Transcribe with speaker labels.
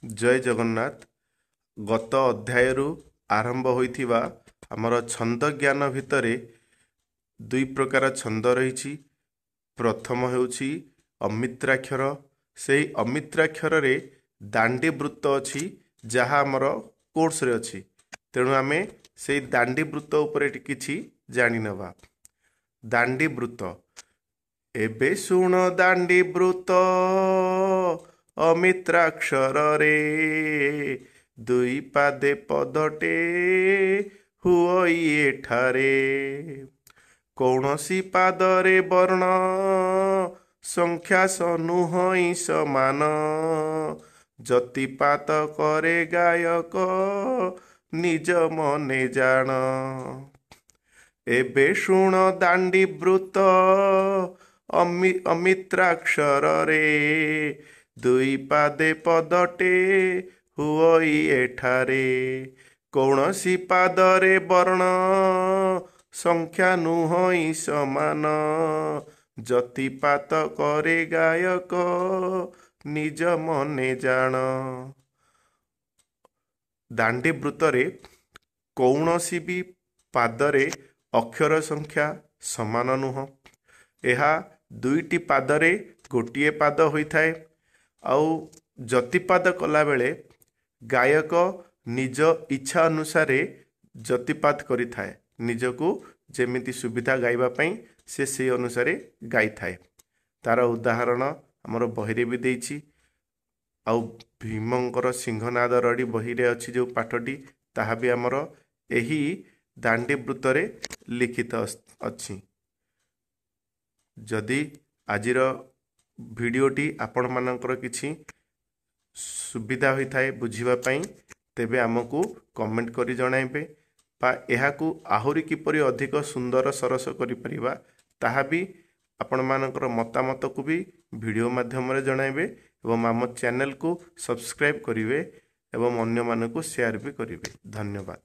Speaker 1: जय जगन्नाथ। गत अध्यायरु आरंभ होइथिबा हमर छंद ज्ञान भितरे दुई प्रकार छंद रही। प्रथम हेउछि अमित्राक्षर। से अमित्राक्षर रे दांडी वृत्त अछि जहा हमर कोर्स रे अछि। तेणु आमे से दांडी वृत्त उपरे किछि जानि नबा। दांडी वृत्त एबे सुण दांडी वृत्त अमित्राक्षर रे दुई पादे पदटे हुई एठारे कौनसी पादरे वर्ण संख्या सनुहई समान जतिपात करे गायक निज मने जान। एबे शुण दांडी वृत्त अमित्राक्षर रे दुई पादे पदटे हुई एठारे कौनसी पादरे वर्ण संख्या नुहई समान जतिपात करे गायक निज मने जान। दांडी वृत्तरे कौनसी भी पादरे अक्षर संख्या समान नुह। यह दुईटी पादरे गोटिए पाद होइथाए। आउ जतिपात कला बेले गायक निज इच्छा अनुसार जतिपात करिथाए। निजको जेमिति सुविधा गाइबा पई से अनुसार गाई थाए। तार उदाहरण हमर बहिरे भी देइछि। आउ भीमंकर सिंहनाद रड़ी बहिरे अछि जो पाठटी ताहा भी हमर एही दांडी वृत्तरे लिखित अछि। जदि आजिर भिडियोटी आपण मानकर किछि सुविधा होई थाए बुझिबा पई तेबे हमकु कमेंट करी जणाइबे बा एहाकु आहुरी किपरि अधिक सुंदर सरस करि परिबा ताहा भी आपण मानकर मतामत को भी वीडियो माध्यम रे जणाइबे एवं आम चैनल को सब्सक्राइब करिवे एवं अन्य मानकु शेयर भी करिवे। धन्यवाद।